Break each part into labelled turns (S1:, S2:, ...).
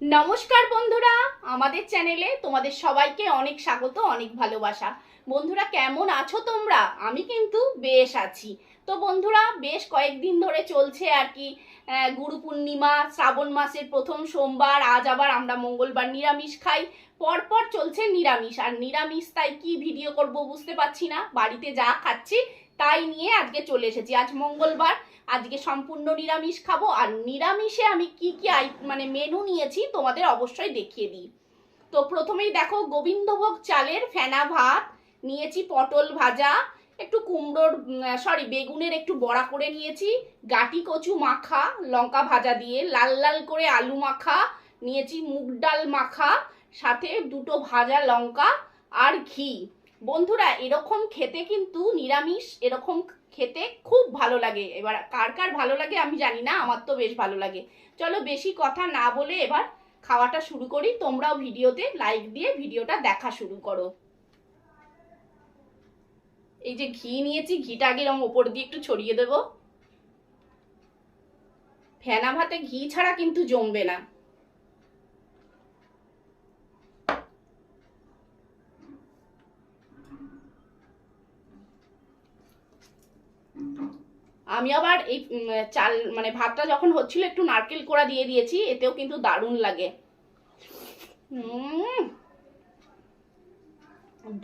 S1: নমস্কার বন্ধুরা, আমাদের চ্যানেলে তোমাদের সবাইকে অনেক স্বাগত, অনেক ভালোবাসা। বন্ধুরা কেমন আছো তোমরা? আমি কিন্তু বেশ আছি। তো বন্ধুরা বেশ কয়েকদিন ধরে চলছে আর কি গুরু পূর্ণিমা, শ্রাবণ মাসের প্রথম সোমবার। আজ আবার আমরা মঙ্গলবার নিরামিষ খাই। পরপর চলছে নিরামিষ আর নিরামিষ, তাই কি ভিডিও করব বুঝতে পারছি না। বাড়িতে যা খাচ্ছি তাই নিয়ে আজকে চলে এসেছি। আজ মঙ্গলবার, আজকে সম্পূর্ণ নিরামিষ খাবো। আর নিরামিষে আমি কি কি মানে মেনু নিয়েছি তোমাদের অবশ্যই দেখিয়ে দিই। তো প্রথমেই দেখো, গোবিন্দভোগ চালের ফেনা ভাত নিয়েছি, পটল ভাজা, একটু কুমড়োর বেগুনের একটু বড়া করে নিয়েছি, গাটি কচু মাখা লঙ্কা ভাজা দিয়ে, লাল লাল করে আলু মাখা নিয়েছি, মুগ ডাল মাখা, সাথে দুটো ভাজা লঙ্কা আর ঘি। বন্ধুরা এরকম খেতে কিন্তু নিরামিষ এরকম খেতে খুব ভালো লাগে। এবার কার কার ভালো লাগে আমি জানি না, আমার তো বেশ ভালো লাগে। চলো বেশি কথা না বলে এবার খাওয়াটা শুরু করি। তোমরাও ভিডিওতে লাইক দিয়ে ভিডিওটা দেখা শুরু করো। এই যে ঘি নিয়েছি, ঘিটা আগে এরকম ওপর দিয়ে একটু ছড়িয়ে দেবো। ফেনা ভাতে ঘি ছাড়া কিন্তু জমবে না। আমি আবার এই চাল মানে ভাতটা যখন হচ্ছিল একটু নারকেল কোড়া দিয়ে দিয়েছি, এতেও কিন্তু দারুণ লাগে।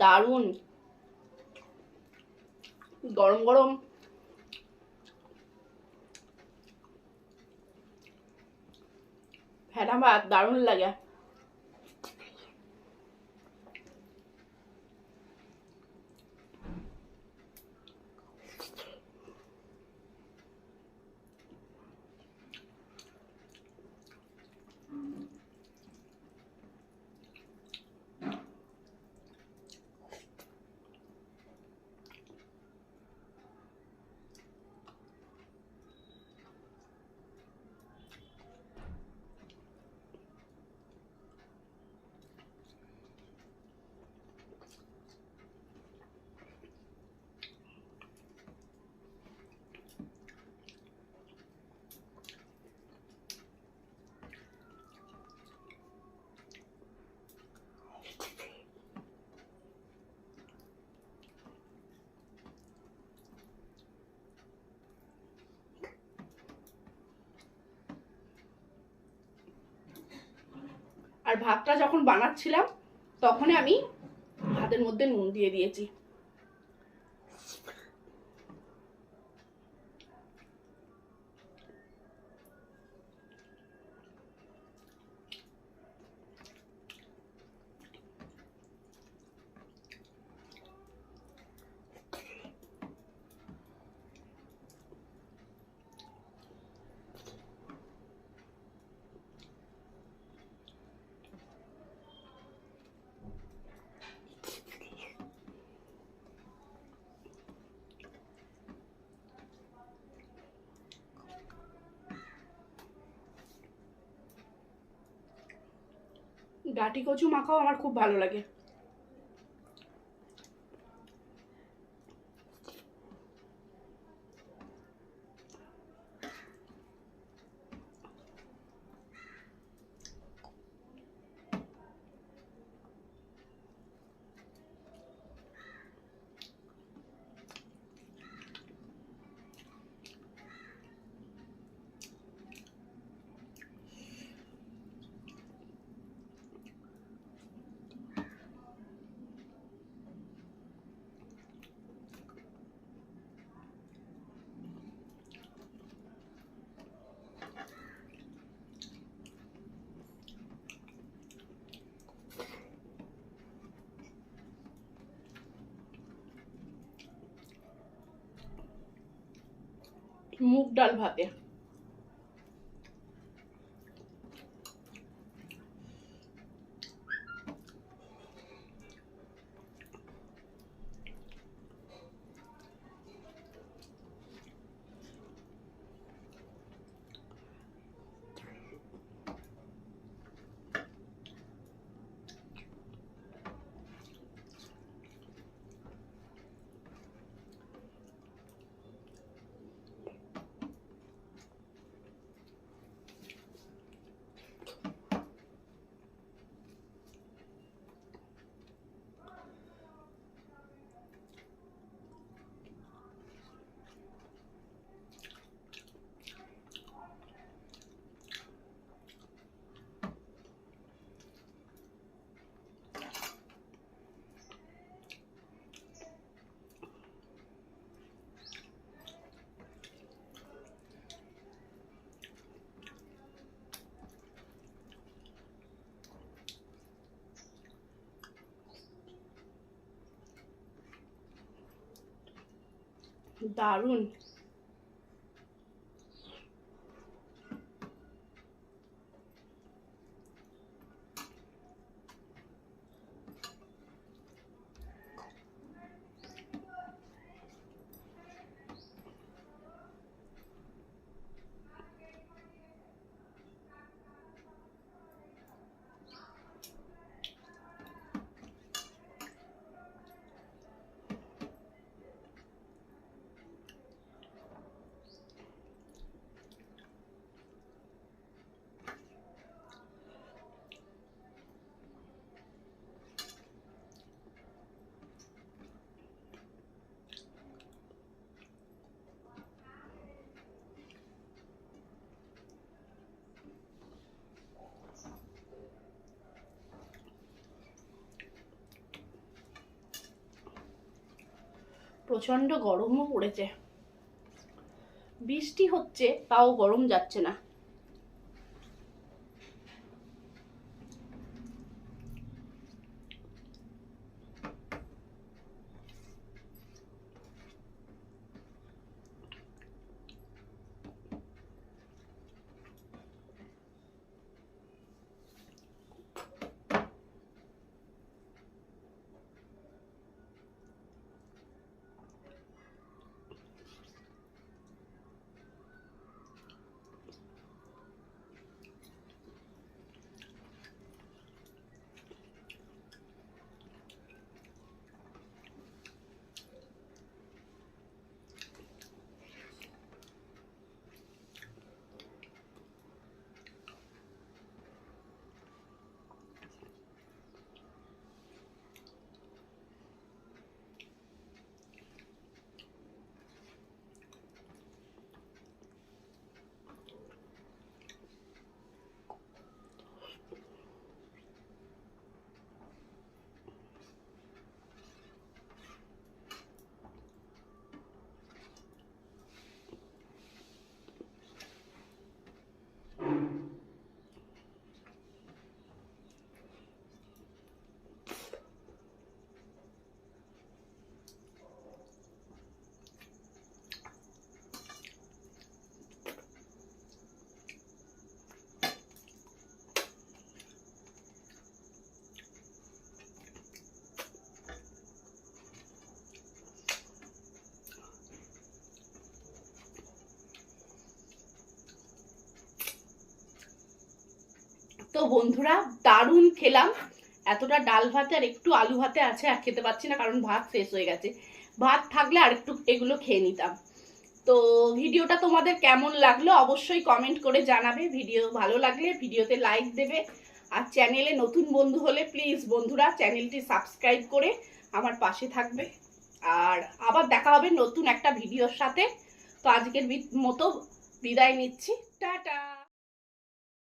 S1: দারুণ গরম গরম ফেনা ভাত দারুণ লাগে। আর ভাতটা যখন বানাচ্ছিলাম তখন আমি ভাতের মধ্যে নুন দিয়ে দিয়েছি। ডাঁটি কচু মাখাও আমার খুব ভালো লাগে। মুগ ডাল ভাতে দারুণ। প্রচন্ড গরমও পড়েছে, বৃষ্টি হচ্ছে তাও গরম যাচ্ছে না। তো বন্ধুরা দারুণ খেলাম। এতটা ডাল ভাতে আর একটু আলু ভাতে আছে, আর খেতে পাচ্ছি না কারণ ভাত শেষ হয়ে গেছে। ভাত থাকলে আর একটু এগুলো খেয়ে নিতাম। তো ভিডিওটা তোমাদের কেমন লাগলো অবশ্যই কমেন্ট করে জানাবে। ভিডিও ভালো লাগলে ভিডিওতে লাইক দেবে, আর চ্যানেলে নতুন বন্ধু হলে প্লিজ বন্ধুরা চ্যানেলটি সাবস্ক্রাইব করে আমার পাশে থাকবে। আর আবার দেখা হবে নতুন একটা ভিডিওর সাথে। তো আজকের মতো বিদায় নিচ্ছি, টাটা।